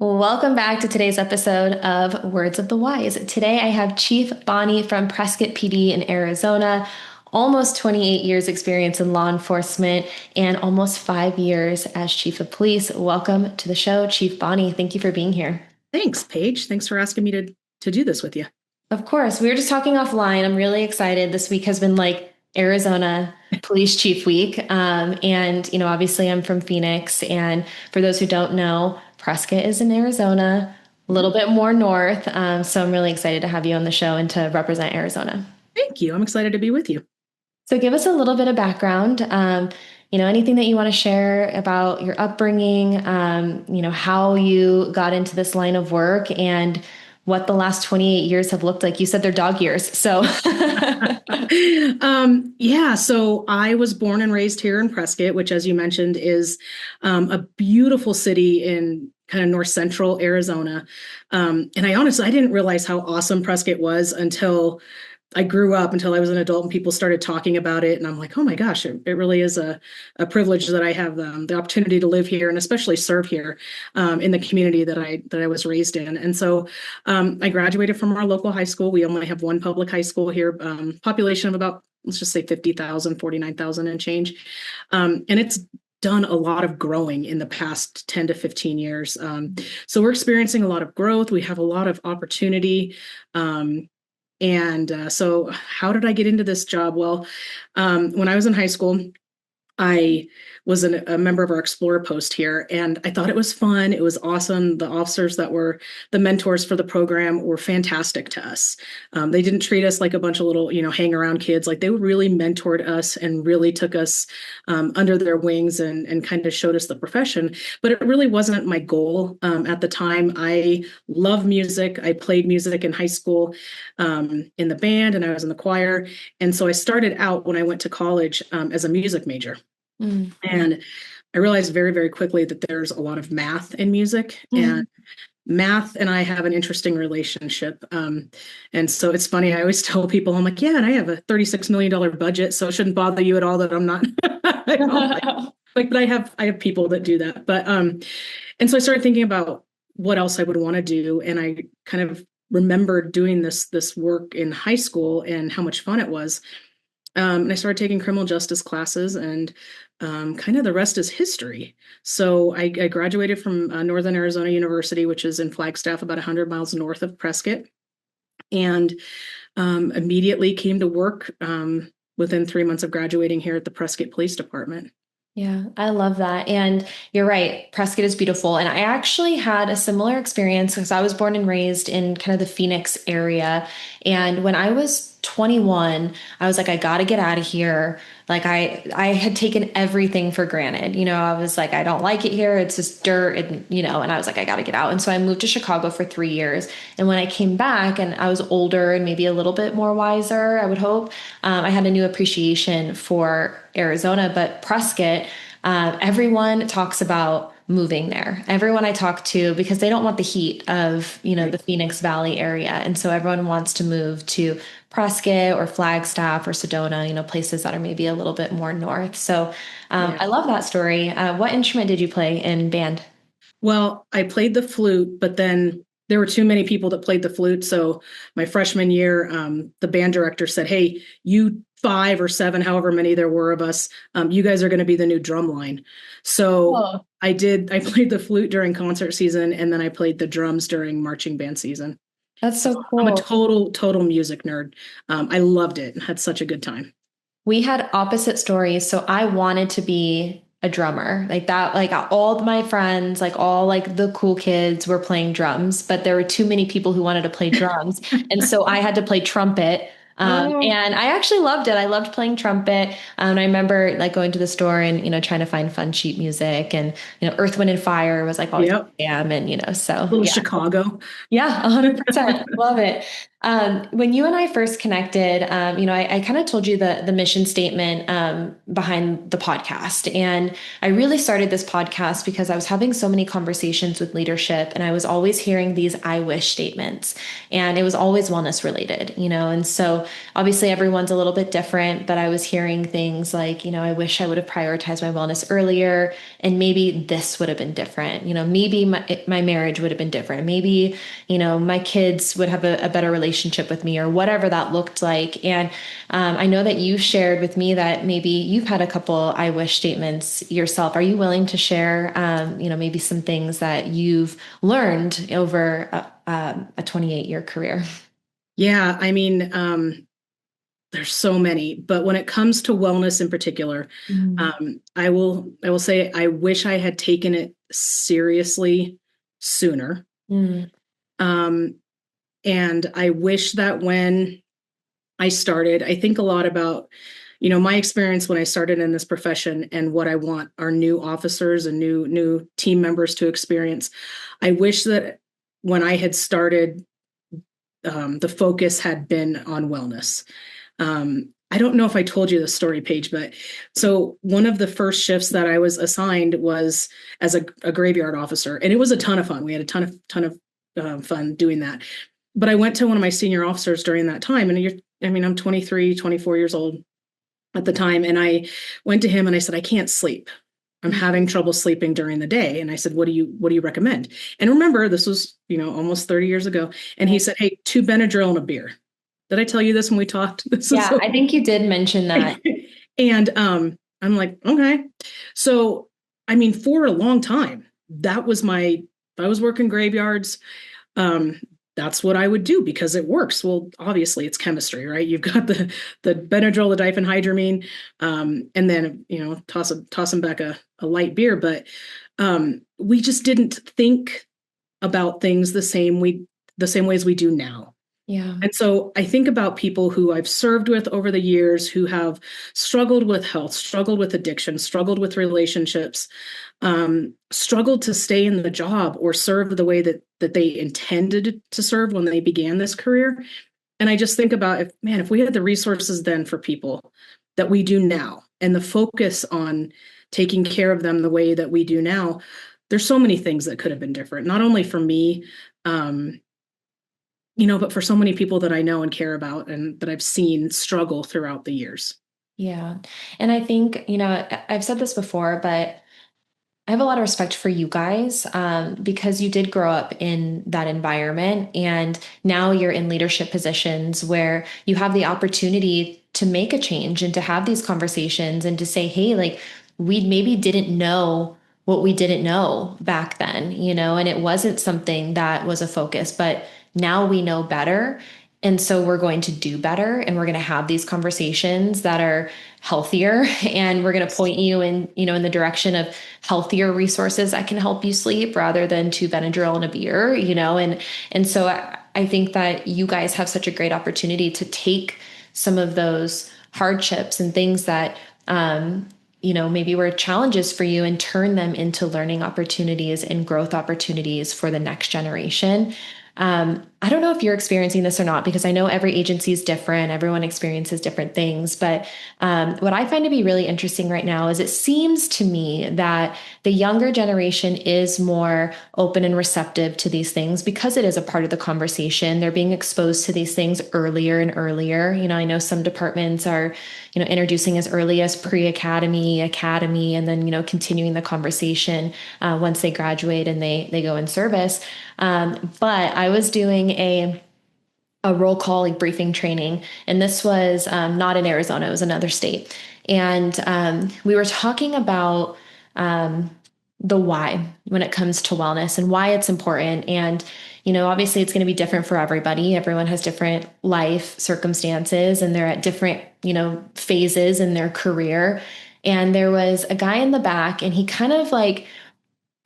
Welcome back to today's episode of Words of the Wise. Today I have Chief Bonney from Prescott PD in Arizona, almost 28 years experience in law enforcement and almost 5 years as Chief of Police. Welcome to the show, Chief Bonney. Thank you for being here. Thanks, Paige. Thanks for asking me to do this with you. Of course, we were just talking offline. I'm really excited. This week has been like Arizona Police Chief Week. Obviously I'm from Phoenix. And for those who don't know, Prescott is in Arizona, a little bit more north. So I'm really excited to have you on the show and to represent Arizona. Thank you. I'm excited to be with you. So give us a little bit of background. Anything that you want to share about your upbringing, how you got into this line of work and what the last 28 years have looked like. You said they're dog years. So so I was born and raised here in Prescott, which, as you mentioned, is a beautiful city in kind of north central Arizona. And I didn't realize how awesome Prescott was until I grew up, until I was an adult and people started talking about it. And I'm like, oh my gosh, it really is a privilege that I have the opportunity to live here and especially serve here in the community that I was raised in. And so I graduated from our local high school. We only have one public high school here, population of about, let's just say 50,000, 49,000 and change. And it's done a lot of growing in the past 10 to 15 years. So we're experiencing a lot of growth. We have a lot of opportunity. So how did I get into this job? Well, when I was in high school, I was a member of our Explorer post here, and I thought it was fun. It was awesome. The officers that were the mentors for the program were fantastic to us. They didn't treat us like a bunch of little, hang around kids. Like, they really mentored us and really took us under their wings and kind of showed us the profession. But it really wasn't my goal at the time. I love music. I played music in high school in the band, and I was in the choir. And so I started out when I went to college as a music major. And I realized very, very quickly that there's a lot of math in music, and math and I have an interesting relationship. And so it's funny. I always tell people, I'm like, yeah, and I have a $36 million budget, so it shouldn't bother you at all that I'm not. But I have people that do that. But and so I started thinking about what else I would want to do, and I kind of remembered doing this work in high school and how much fun it was. And I started taking criminal justice classes, and kind of the rest is history. So I graduated from Northern Arizona University, which is in Flagstaff, about 100 miles north of Prescott, and immediately came to work within 3 months of graduating here at the Prescott Police Department. Yeah, I love that. And you're right. Prescott is beautiful. And I actually had a similar experience because I was born and raised in kind of the Phoenix area. And when I was 21, I was like, I got to get out of here. Like I had taken everything for granted. I was like, I don't like it here. It's just dirt and I was like, I got to get out. And so I moved to Chicago for 3 years. And when I came back and I was older and maybe a little bit more wiser, I would hope, I had a new appreciation for Arizona, but Prescott, everyone talks about moving there. Everyone I talk to, because they don't want the heat of, the Phoenix Valley area. And so everyone wants to move to Prescott or Flagstaff or Sedona, places that are maybe a little bit more north. So I love that story. What instrument did you play in band? Well, I played the flute, but then there were too many people that played the flute. So my freshman year, the band director said, hey, you 5 or 7, however many there were of us, you guys are going to be the new drum line. So Oh, I played the flute during concert season, and then I played the drums during marching band season. that's So so I'm a cool. total music nerd. I loved it and had such a good time. We had opposite stories. So I wanted to be a drummer like that. Like all of my friends, like all like the cool kids were playing drums, but there were too many people who wanted to play drums. And so I had to play trumpet. Oh, And I actually loved it. I loved playing trumpet. And I remember like going to the store and, trying to find fun sheet music and, Earth, Wind and Fire was like always yep. jam. And, so Little yeah. Chicago. Yeah, 100%. Love it. When you and I first connected, I kind of told you the mission statement behind the podcast. And I really started this podcast because I was having so many conversations with leadership and I was always hearing these I wish statements. And it was always wellness related, and so obviously everyone's a little bit different, but I was hearing things like, I wish I would have prioritized my wellness earlier and maybe this would have been different. Maybe my marriage would have been different. Maybe my kids would have a better relationship with me or whatever that looked like. And I know that you shared with me that maybe you've had a couple I wish statements yourself. Are you willing to share, maybe some things that you've learned over a 28-year career? Yeah, I mean, there's so many, but when it comes to wellness in particular, Mm, I will say I wish I had taken it seriously sooner. mm, Um, and I wish that when I started, I think a lot about, my experience when I started in this profession and what I want our new officers and new team members to experience. I wish that when I had started, the focus had been on wellness. I don't know if I told you the story, Paige, but so one of the first shifts that I was assigned was as a graveyard officer, and it was a ton of fun. We had a ton of fun doing that. But I went to one of my senior officers during that time, and I'm 23, 24 years old at the time, and I went to him and I said, I can't sleep. I'm mm. having trouble sleeping during the day. And I said, what do you recommend? And remember, this was, almost 30 years ago. And he said, hey, 2 Benadryl and a beer. Did I tell you this when we talked? This is Yeah, so I think you did mention that. and I'm like, okay. So I mean, for a long time, that was my if I was working graveyards, um, that's what I would do because it works. Well, obviously it's chemistry, right? You've got the Benadryl, the diphenhydramine, and then toss them back a light beer. But we just didn't think about things the same ways we do now. Yeah. And so I think about people who I've served with over the years who have struggled with health, struggled with addiction, struggled with relationships, struggled to stay in the job or serve the way that they intended to serve when they began this career. And I just think about if we had the resources then for people that we do now and the focus on taking care of them the way that we do now, there's so many things that could have been different, not only for me, um, but for so many people that I know and care about and that I've seen struggle throughout the years. Yeah. And I think, I've said this before, but I have a lot of respect for you guys because you did grow up in that environment and now you're in leadership positions where you have the opportunity to make a change and to have these conversations and to say, hey, like we maybe didn't know what we didn't know back then, and it wasn't something that was a focus, but now we know better. And so we're going to do better and we're going to have these conversations that are healthier and we're going to point you in the direction of healthier resources that can help you sleep rather than 2 Benadryl and a beer, and so I think that you guys have such a great opportunity to take some of those hardships and things that maybe were challenges for you and turn them into learning opportunities and growth opportunities for the next generation. I don't know if you're experiencing this or not, because I know every agency is different. Everyone experiences different things. But what I find to be really interesting right now is it seems to me that the younger generation is more open and receptive to these things because it is a part of the conversation. They're being exposed to these things earlier and earlier. I know some departments are, introducing as early as pre-academy, academy, and then, continuing the conversation once they graduate and they go in service. But I was doing a roll call like briefing training, and this was not in Arizona; it was another state, and we were talking about the why when it comes to wellness and why it's important. And obviously, it's going to be different for everybody. Everyone has different life circumstances, and they're at different phases in their career. And there was a guy in the back, and he kind of like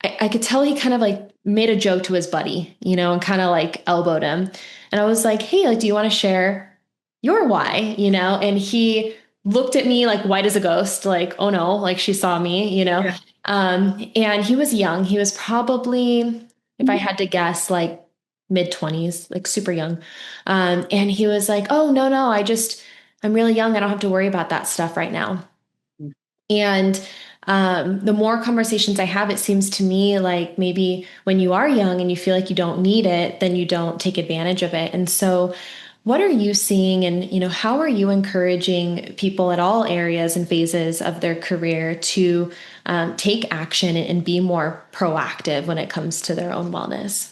I could tell he kind of like made a joke to his buddy, and kind of like elbowed him. And I was like, hey, like, do you want to share your why? And he looked at me like white as a ghost, like, oh no, like she saw me. Yeah. And he was young. He was probably, if I had to guess, like mid-20s, like super young. And he was like, "Oh, no, no, I'm really young. I don't have to worry about that stuff right now." And the more conversations I have, it seems to me like maybe when you are young and you feel like you don't need it, then you don't take advantage of it. And so, what are you seeing, and how are you encouraging people at all areas and phases of their career to take action and be more proactive when it comes to their own wellness?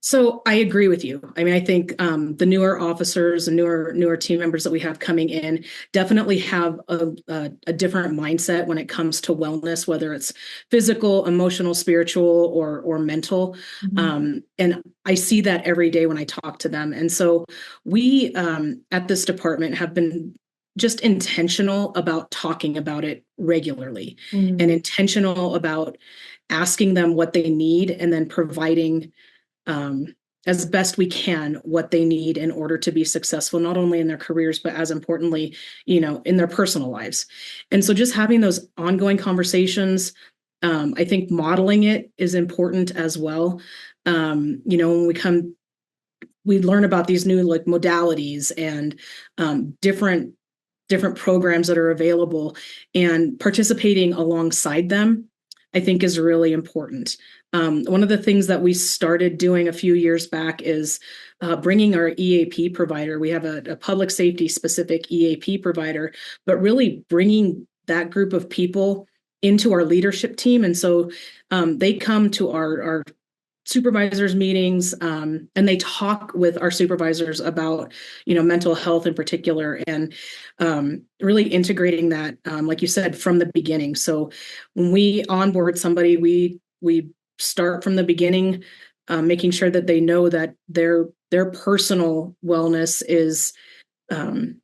So I agree with you. I mean, I think the newer officers and newer team members that we have coming in definitely have a different mindset when it comes to wellness, whether it's physical, emotional, spiritual, or mental. Mhm. And I see that every day when I talk to them. And so we at this department have been just intentional about talking about it regularly and Mm. intentional about asking them what they need and then providing um, as best we can what they need in order to be successful, not only in their careers, but as importantly, in their personal lives. And so just having those ongoing conversations, I think modeling it is important as well. When we learn about these new like modalities and different programs that are available, and participating alongside them, I think is really important. One of the things that we started doing a few years back is bringing our EAP provider. We have a public safety specific EAP provider, but really bringing that group of people into our leadership team. And so they come to our supervisors meetings, and they talk with our supervisors about mental health in particular, and really integrating that, like you said, from the beginning. So when we onboard somebody, we start from the beginning, making sure that they know that their personal wellness is um,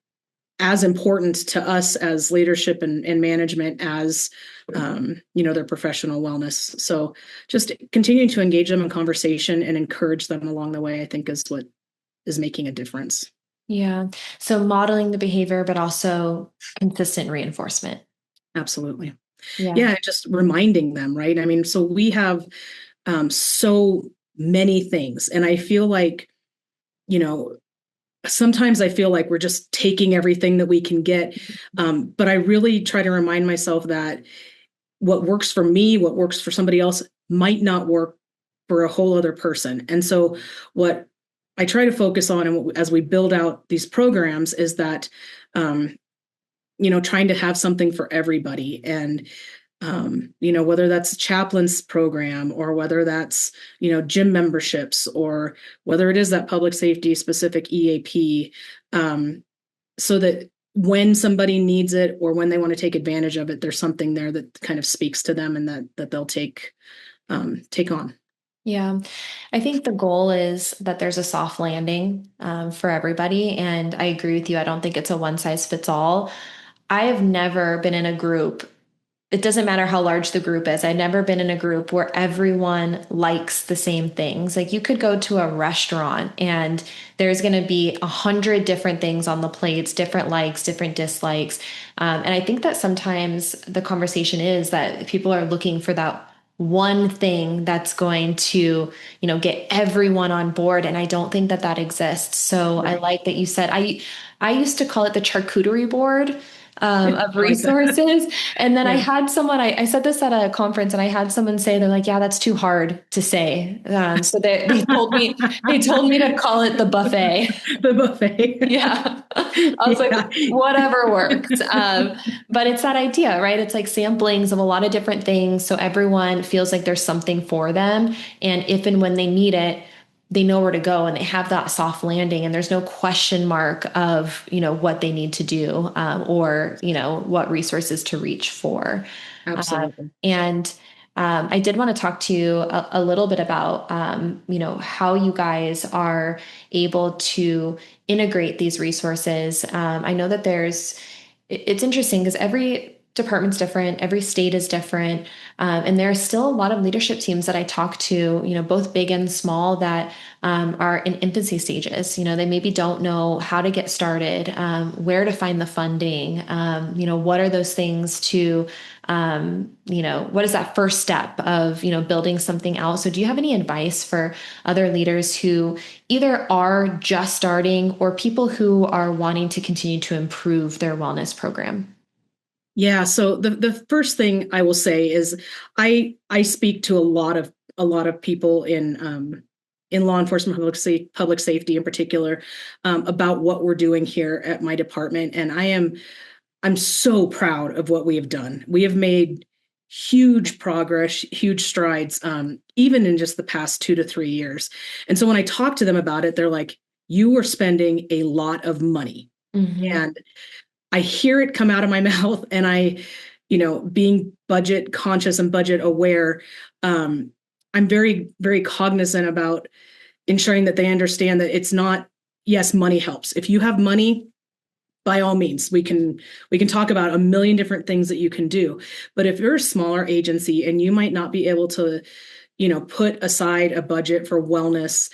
as important to us as leadership and management as their professional wellness. So just continuing to engage them in conversation and encourage them along the way, I think, is what is making a difference. Yeah. So modeling the behavior, but also consistent reinforcement. Absolutely. Yeah. Yeah, just reminding them, right? I mean, so we have so many things, and I feel like, you know, sometimes I feel like we're just taking everything that we can get. But I really try to remind myself that what works for me, what works for somebody else might not work for a whole other person. And so what I try to focus on, and as we build out these programs, is that, trying to have something for everybody. And whether that's a chaplain's program, or whether that's, gym memberships, or whether it is that public safety specific EAP, so that when somebody needs it or when they want to take advantage of it, there's something there that kind of speaks to them and that they'll take on. Yeah. I think the goal is that there's a soft landing for everybody. And I agree with you. I don't think it's a one size fits all. I have never been in a group. It doesn't matter how large the group is. I've never been in a group where everyone likes the same things. Like you could go to a restaurant and there's going to be 100 different things on the plates, different likes, different dislikes. And I think that sometimes the conversation is that people are looking for that one thing that's going to, get everyone on board. And I don't think that that exists. So I Right. like that you said, I used to call it the charcuterie board of I like that. resources. And then I Yeah. had someone, I said this at a conference and I had someone say, they're like, yeah, that's too hard to say. So they told me to call it the buffet. The buffet. Yeah. I was like, Yeah. whatever works. But it's that idea, right? It's like samplings of a lot of different things. So everyone feels like there's something for them. And if and when they need it, they know where to go and they have that soft landing and there's no question mark of, what they need to do, or, what resources to reach for. Absolutely. And I did want to talk to you a little bit about, how you guys are able to integrate these resources. I know that it's interesting because department's different, every state is different. And there are still a lot of leadership teams that I talk to, both big and small, that are in infancy stages. They maybe don't know how to get started, where to find the funding, what are those things to, what is that first step of, building something out? So do you have any advice for other leaders who either are just starting or people who are wanting to continue to improve their wellness program? Yeah, so the first thing I will say is I speak to a lot of people in law enforcement, public safety in particular, about what we're doing here at my department, and I'm so proud of what we have done. We have made huge progress, huge strides, even in just the past 2 to 3 years. And so when I talk to them about it, they're like, "You are spending a lot of money." Hmm. And I hear it come out of my mouth, and being budget conscious and budget aware, I'm very, very cognizant about ensuring that they understand that it's not, yes, money helps. If you have money, by all means, we can talk about a million different things that you can do. But if you're a smaller agency and you might not be able to, put aside a budget for wellness,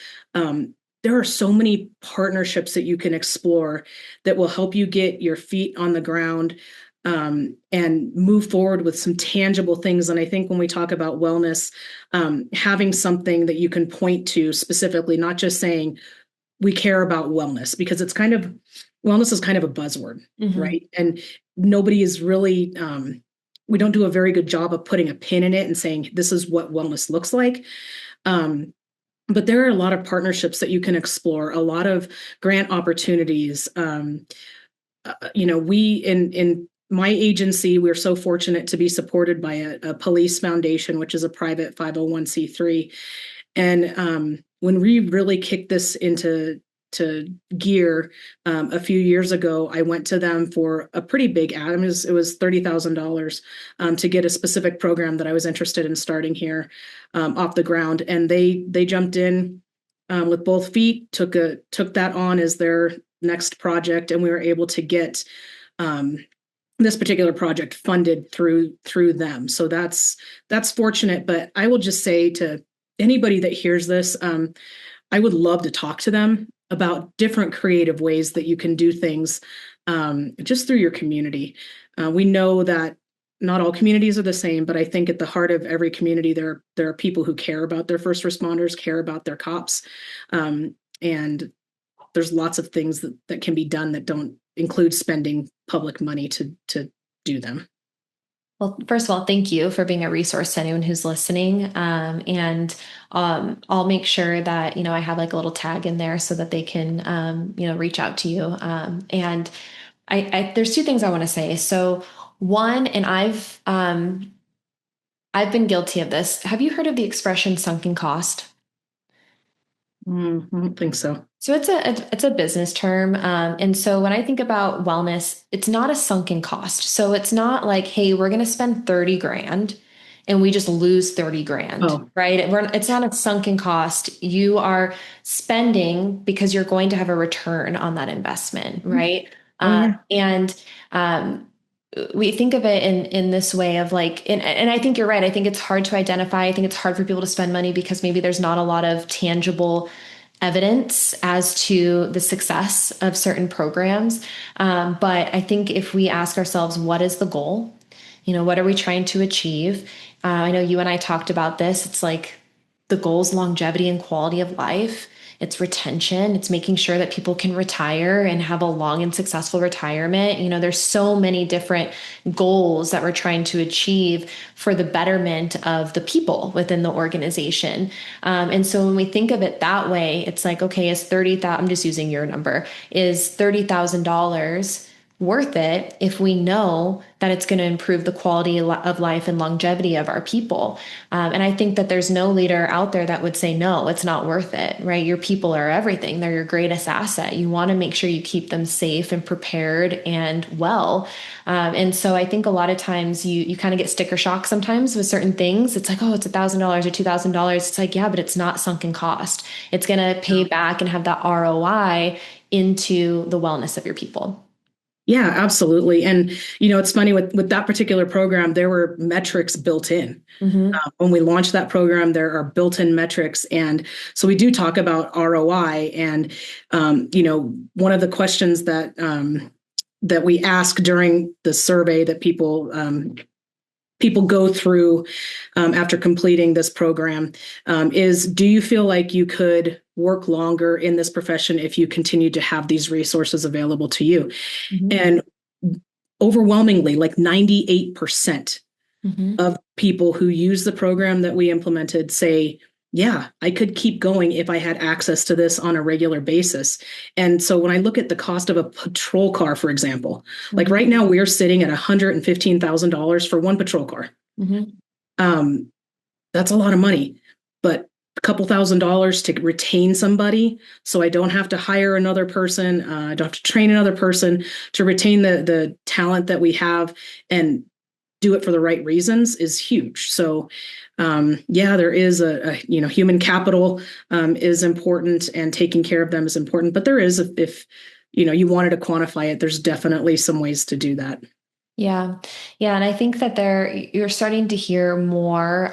there are so many partnerships that you can explore that will help you get your feet on the ground, and move forward with some tangible things. And I think when we talk about wellness, having something that you can point to specifically, not just saying we care about wellness, because wellness is kind of a buzzword, Hmm. right? And nobody is really, we don't do a very good job of putting a pin in it and saying, this is what wellness looks like. Um, but there are a lot of partnerships that you can explore, a lot of grant opportunities. We in my agency, we're so fortunate to be supported by a police foundation, which is a private 501(c)(3). And when we really kicked this into gear a few years ago, I went to them for a pretty big ad. It was $30,000 to get a specific program that I was interested in starting here off the ground, and they jumped in with both feet, took that on as their next project, and we were able to get um, this particular project funded through them. So that's fortunate. But I will just say to anybody that hears this, I would love to talk to them about different creative ways that you can do things, just through your community. We know that not all communities are the same, but I think at the heart of every community, there are people who care about their first responders, care about their cops, and there's lots of things that can be done that don't include spending public money to do them. Well, first of all, thank you for being a resource to anyone who's listening. And I'll make sure that, I have like a little tag in there so that they can, reach out to you. And there's two things I want to say. So one, and I've been guilty of this. Have you heard of the expression sunken cost? I don't think so. So it's a business term, and so when I think about wellness, it's not a sunken cost. So it's not like, hey, we're going to spend 30 grand and we just lose 30 grand, Oh, right? It's not a sunken cost. You are spending because you're going to have a return on that investment, right? oh yeah. And we think of it in this way of like, and I think you're right. I think it's hard to identify. I think it's hard for people to spend money because maybe there's not a lot of tangible evidence as to the success of certain programs. But I think if we ask ourselves, what is the goal? What are we trying to achieve? I know you and I talked about this. It's like the goals, longevity and quality of life. It's retention. It's making sure that people can retire and have a long and successful retirement. There's so many different goals that we're trying to achieve for the betterment of the people within the organization. And so when we think of it that way, it's like, okay, is 30,000, I'm just using your number, is $30,000 worth it if we know that it's going to improve the quality of life and longevity of our people. And I think that there's no leader out there that would say, no, it's not worth it, right? Your people are everything. They're your greatest asset. You want to make sure you keep them safe and prepared and well. And so I think a lot of times you kind of get sticker shock sometimes with certain things. It's like, oh, it's $1,000 or $2,000. It's like, yeah, but it's not sunken cost. It's going to pay back and have that ROI into the wellness of your people. Yeah, absolutely. And it's funny with that particular program, there were metrics built in. Hmm. When we launched that program, there are built-in metrics, and so we do talk about ROI. And one of the questions that we ask during the survey that people go through after completing this program is, do you feel like you could work longer in this profession if you continue to have these resources available to you? Hmm. And overwhelmingly, like 98% Hmm. of people who use the program that we implemented say, yeah, I could keep going if I had access to this on a regular basis. And so when I look at the cost of a patrol car, for example, like Hmm. right now we're sitting at $115,000 for one patrol car. Hmm. Um, that's a lot of money, but a couple $1,000s to retain somebody, so I don't have to hire another person, I don't have to train another person, to retain the talent that we have and do it for the right reasons, is huge. So yeah, there is a human capital is important, and taking care of them is important, but there is, if you wanted to quantify it, there's definitely some ways to do that. Yeah. Yeah. And I think that you're starting to hear more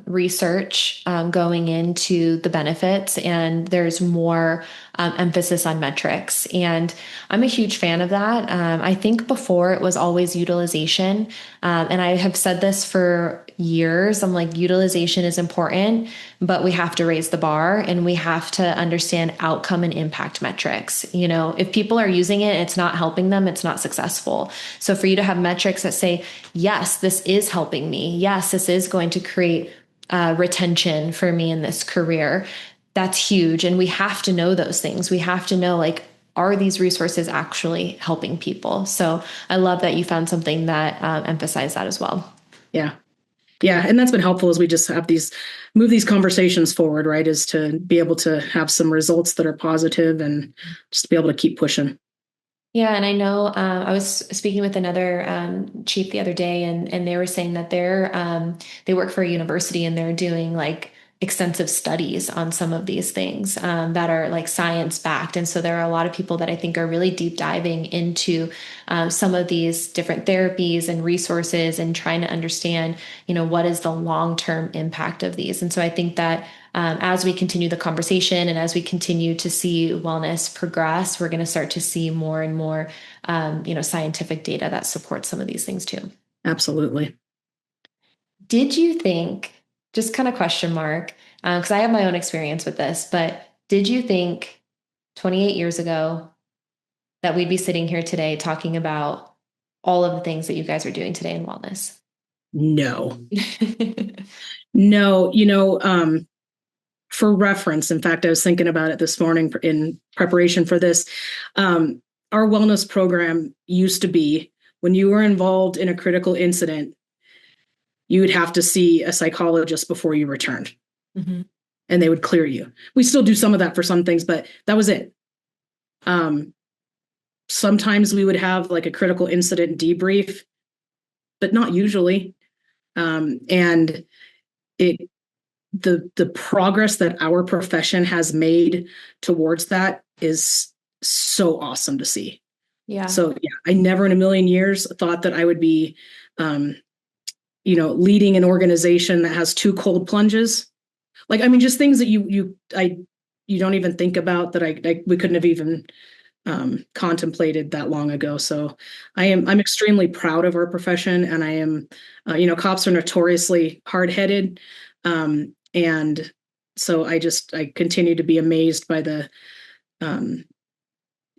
research going into the benefits, and there's more emphasis on metrics. And I'm a huge fan of that. I think before it was always utilization. And I have said this for years. I'm like, utilization is important, but we have to raise the bar and we have to understand outcome and impact metrics. If people are using it, it's not helping them, it's not successful. So for you to have metrics that say, yes, this is helping me. Yes, this is going to create retention for me in this career. That's huge. And we have to know those things. We have to know, like, are these resources actually helping people? So I love that you found something that emphasized that as well. Yeah. Yeah, and that's been helpful as we just have move these conversations forward, right? Is to be able to have some results that are positive and just be able to keep pushing. Yeah, and I know I was speaking with another chief the other day, and they were saying that they work for a university and they're doing like extensive studies on some of these things that are like science backed, and so there are a lot of people that I think are really deep diving into some of these different therapies and resources and trying to understand, what is the long term impact of these, and so I think that as we continue the conversation and as we continue to see wellness progress, we're going to start to see more and more, scientific data that supports some of these things too. Absolutely. Did you think, just kind of question mark, because I have my own experience with this, but did you think 28 years ago that we'd be sitting here today talking about all of the things that you guys are doing today in wellness? No, no, for reference, in fact, I was thinking about it this morning in preparation for this. Um, our wellness program used to be, when you were involved in a critical incident, you would have to see a psychologist before you returned, Mhm. and they would clear you. We still do some of that for some things, but that was it. Um, Sometimes we would have like a critical incident debrief, but not usually. And it the progress that our profession has made towards that is so awesome to see. Yeah. So yeah, I never in a million years thought that I would be, um, leading an organization that has two cold plunges. Like, I mean, just things that you don't even think about, that we couldn't have even contemplated that long ago. So I'm extremely proud of our profession, and I am, cops are notoriously hard headed, and so I continue to be amazed by the um,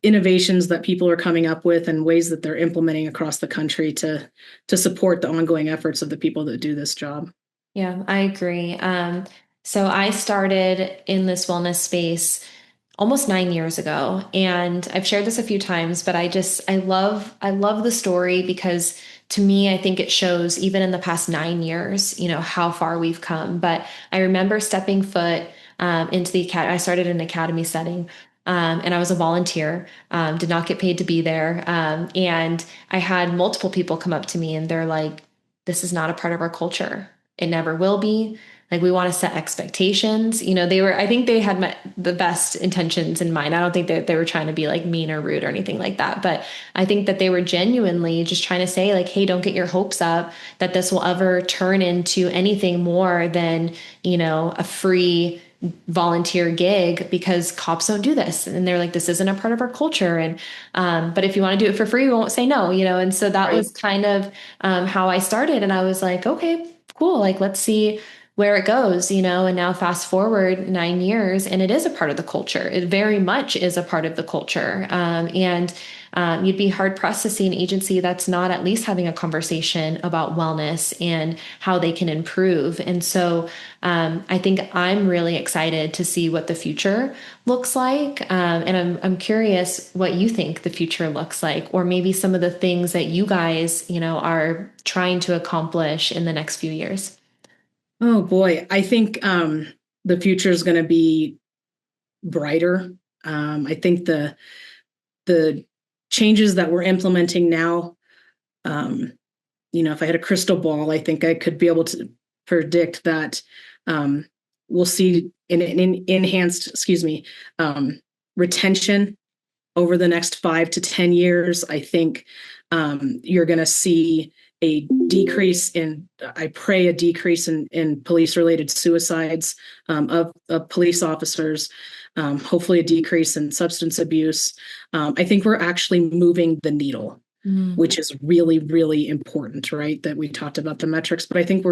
innovations that people are coming up with and ways that they're implementing across the country to support the ongoing efforts of the people that do this job. Yeah, I agree. So I started in this wellness space almost 9 years ago, and I've shared this a few times, but I love the story because to me, I think it shows even in the past 9 years, how far we've come. But I remember stepping foot into the academy. I started in an academy setting. And I was a volunteer, did not get paid to be there. And I had multiple people come up to me and they're like, this is not a part of our culture. It never will be. Like we want to set expectations. I think they had the best intentions in mind. I don't think that they were trying to be like mean or rude or anything like that. But I think that they were genuinely just trying to say like, hey, don't get your hopes up that this will ever turn into anything more than, a free volunteer gig, because cops don't do this. And they're like, this isn't a part of our culture. And, but if you want to do it for free, we won't say no, And so that Right. was kind of, how I started. And I was like, okay, cool. Like, let's see where it goes, and now fast forward 9 years and it is a part of the culture. It very much is a part of the culture. And you'd be hard pressed to see an agency that's not at least having a conversation about wellness and how they can improve. And so I think I'm really excited to see what the future looks like. And I'm curious what you think the future looks like, or maybe some of the things that you guys, are trying to accomplish in the next few years. Oh boy, I think the future is going to be brighter. I think the changes that we're implementing now, um, if I had a crystal ball, I think I could be able to predict that we'll see an enhanced, retention over the next 5 to 10 years. I think you're going to see a decrease in, I pray, a decrease in police related suicides of police officers, hopefully a decrease in substance abuse. I think we're actually moving the needle, Mm. which is really, really important, right? That we talked about the metrics, but I think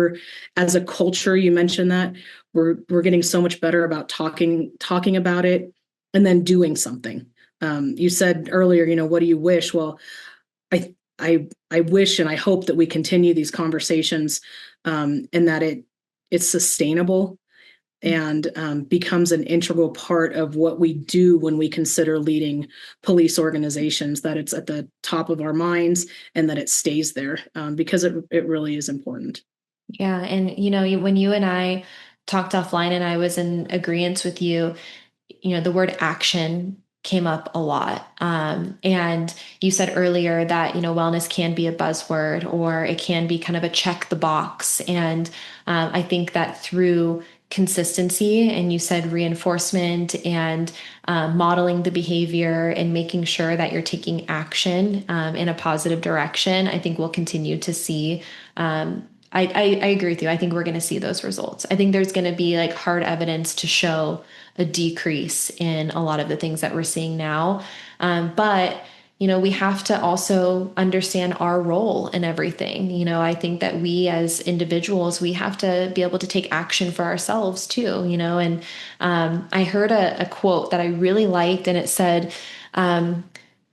as a culture, you mentioned that we're getting so much better about talking about it and then doing something. You said earlier, what do you wish? Well, I wish and I hope that we continue these conversations, and that it's sustainable and becomes an integral part of what we do when we consider leading police organizations, that it's at the top of our minds and that it stays there, because it really is important. Yeah. And, when you and I talked offline and I was in agreement with you, the word action came up a lot. And you said earlier that, wellness can be a buzzword or it can be kind of a check the box. And I think that through consistency, and you said reinforcement and modeling the behavior and making sure that you're taking action in a positive direction, I think we'll continue to see. I agree with you. I think we're going to see those results. I think there's going to be like hard evidence to show a decrease in a lot of the things that we're seeing now. But we have to also understand our role in everything. I think that we as individuals, we have to be able to take action for ourselves too, and I heard a quote that I really liked, and it said,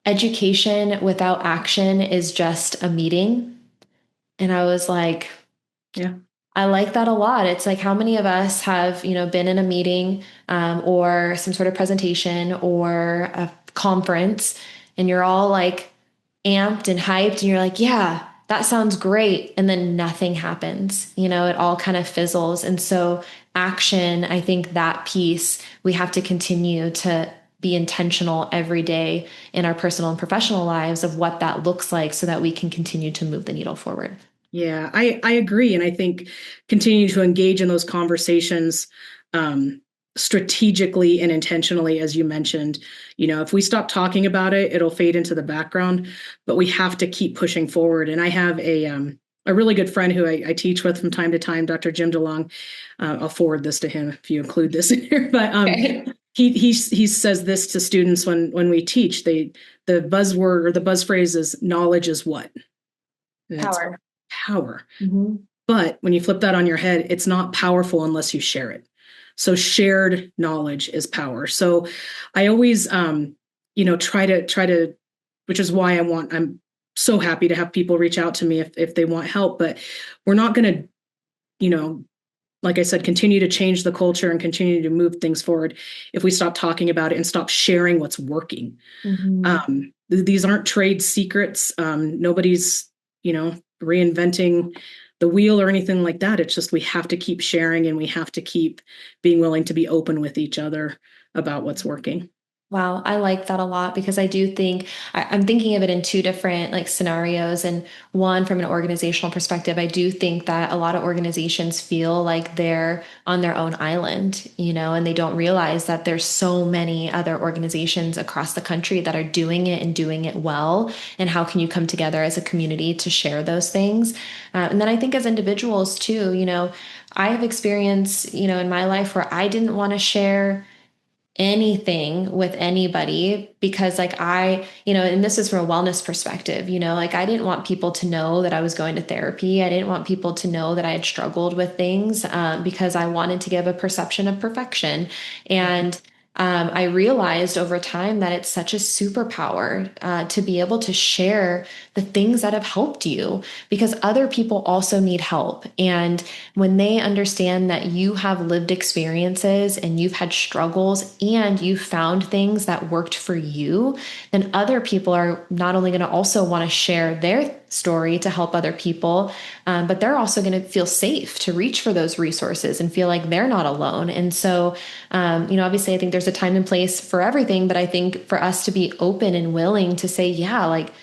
education without action is just a meeting. And I was like, Yeah. I like that a lot. It's like, how many of us have, been in a meeting or some sort of presentation or a conference, and you're all like amped and hyped, and you're like, yeah, that sounds great. And then nothing happens, it all kind of fizzles. And so, action, I think that piece, we have to continue to be intentional every day in our personal and professional lives of what that looks like so that we can continue to move the needle forward. Yeah, I agree. And I think continue to engage in those conversations strategically and intentionally, as you mentioned. If we stop talking about it, it'll fade into the background, but we have to keep pushing forward. And I have a really good friend who I teach with from time to time, Dr. Jim DeLong. I'll forward this to him if you include this in here. But Okay. he says this to students when we teach. The buzzword or the buzz phrase is knowledge is what? And it's Power. power. Mm-hmm. But when you flip that on your head, it's not powerful unless you share it. So shared knowledge is power. So I always, try to, which is why I'm so happy to have people reach out to me if they want help. But we're not going to, like I said, continue to change the culture and continue to move things forward if we stop talking about it and stop sharing what's working. Mm-hmm. These aren't trade secrets. Nobody's, reinventing the wheel or anything like that. It's just we have to keep sharing and we have to keep being willing to be open with each other about what's working. Wow, I like that a lot because I do think I'm thinking of it in two different like scenarios. And one, from an organizational perspective, I do think that a lot of organizations feel like they're on their own island, and they don't realize that there's so many other organizations across the country that are doing it and doing it well. And how can you come together as a community to share those things? And then I think as individuals too, I have experience, in my life where I didn't want to share anything with anybody because like and this is from a wellness perspective, like I didn't want people to know that I was going to therapy. I didn't want people to know that I had struggled with things because I wanted to give a perception of perfection. And I realized over time that it's such a superpower to be able to share the things that have helped you because other people also need help. And when they understand that you have lived experiences and you've had struggles and you've found things that worked for you, then other people are not only going to also want to share their story to help other people, but they're also going to feel safe to reach for those resources and feel like they're not alone. And so, obviously, I think there's a time and place for everything, but I think for us to be open and willing to say, yeah, like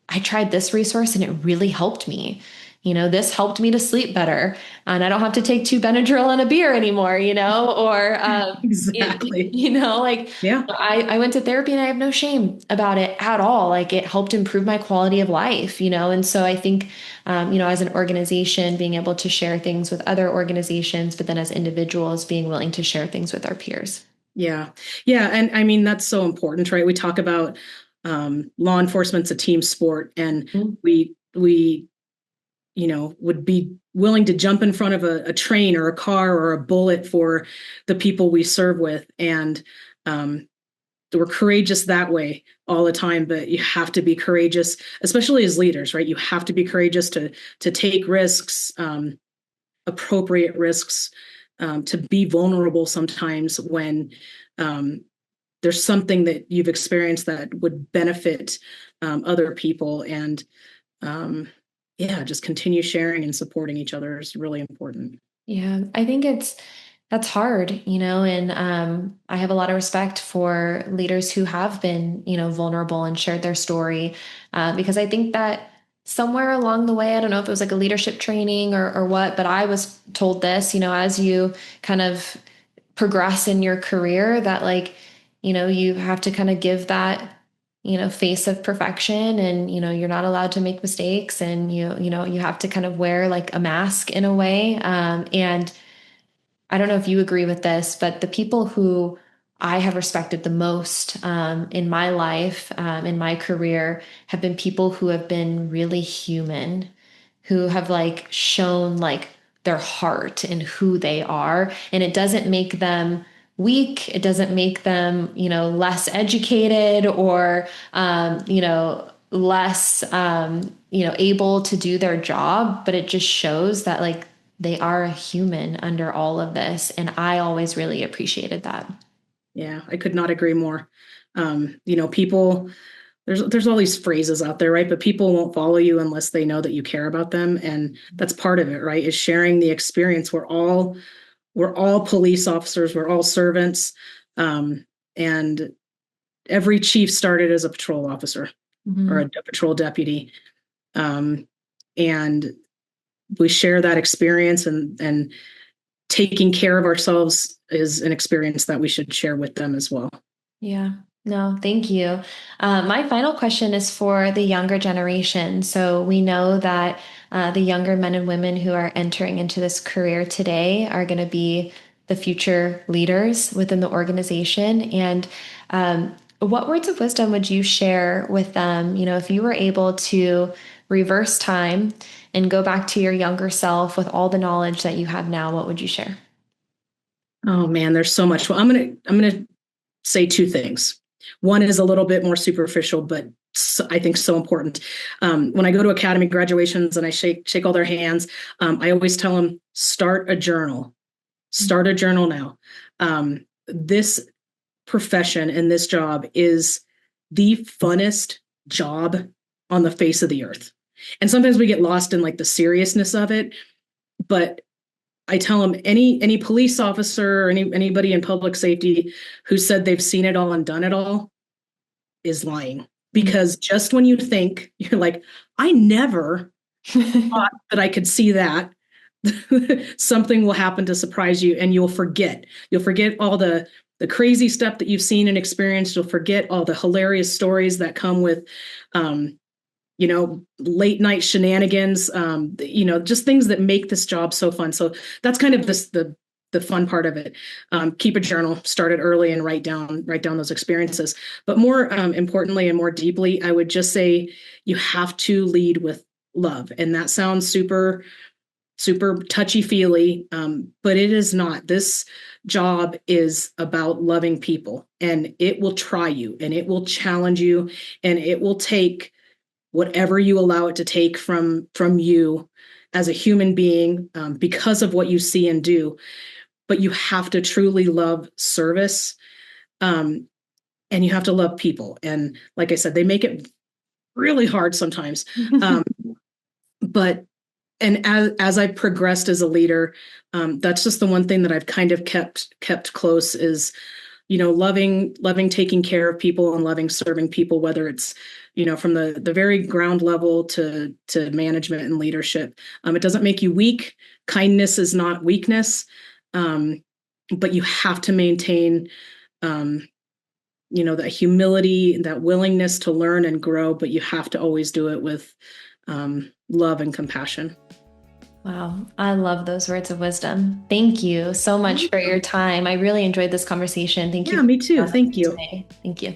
I tried this resource and it really helped me. This helped me to sleep better, and I don't have to take two Benadryl and a beer anymore, or, Exactly. like Yeah. I went to therapy and I have no shame about it at all. Like it helped improve my quality of life, and so I think, as an organization, being able to share things with other organizations, but then as individuals, being willing to share things with our peers. Yeah. Yeah. And I mean, that's so important, right? We talk about law enforcement's a team sport, and Mhm. we would be willing to jump in front of a train or a car or a bullet for the people we serve with. And um, we're courageous that way all the time, but you have to be courageous, especially as leaders, right? You have to be courageous to take risks, appropriate risks, to be vulnerable sometimes when um, there's something that you've experienced that would benefit other people. And um, yeah, just continue sharing and supporting each other is really important. Yeah, I think that's hard, and I have a lot of respect for leaders who have been, vulnerable and shared their story, because I think that somewhere along the way, I don't know if it was like a leadership training or what, but I was told this, as you kind of progress in your career, that like, you have to kind of give that, face of perfection, and you're not allowed to make mistakes, and you have to kind of wear like a mask in a way, and I don't know if you agree with this, but the people who I have respected the most in my life, in my career, have been people who have been really human, who have like shown like their heart and who they are. And it doesn't make them weak. It doesn't make them, less educated or, less, able to do their job, but it just shows that like they are a human under all of this. And I always really appreciated that. Yeah, I could not agree more. People, there's all these phrases out there, right? But people won't follow you unless they know that you care about them. And that's part of it, right? Is sharing the experience. We're all police officers, we're all servants. And every chief started as a patrol officer or Mhm. a patrol deputy. And we share that experience, and taking care of ourselves is an experience that we should share with them as well. Yeah. No, thank you. My final question is for the younger generation. So we know that the younger men and women who are entering into this career today are going to be the future leaders within the organization. And what words of wisdom would you share with them? If you were able to reverse time and go back to your younger self with all the knowledge that you have now, what would you share? Oh man, there's so much. Well, I'm gonna say two things. One is a little bit more superficial, but I think so important. When I go to academy graduations and I shake all their hands, I always tell them, start a journal. Start a journal now. This profession and this job is the funnest job on the face of the earth. And sometimes we get lost in like the seriousness of it, but I tell them any police officer or anybody in public safety who said they've seen it all and done it all is lying. Because just when you think, you're like, I never thought that I could see that, something will happen to surprise you, and you'll forget. You'll forget all the crazy stuff that you've seen and experienced. You'll forget all the hilarious stories that come with, late night shenanigans, just things that make this job so fun. So that's kind of the fun part of it. Keep a journal, start it early, and write down those experiences. But more importantly and more deeply, I would just say you have to lead with love. And that sounds super, super touchy feely, but it is not. This job is about loving people, and it will try you, and it will challenge you, and it will take whatever you allow it to take from you as a human being, because of what you see and do. But you have to truly love service, and you have to love people. And like I said, they make it really hard sometimes. But as I progressed as a leader, that's just the one thing that I've kind of kept close is, loving taking care of people and loving serving people, whether it's, from the very ground level to management and leadership. It doesn't make you weak. Kindness is not weakness. But you have to maintain, that humility, that willingness to learn and grow, but you have to always do it with love and compassion. Wow. I love those words of wisdom. Thank you so much for your time. I really enjoyed this conversation. Thank you. Yeah, me too. Thank you. Today. Thank you.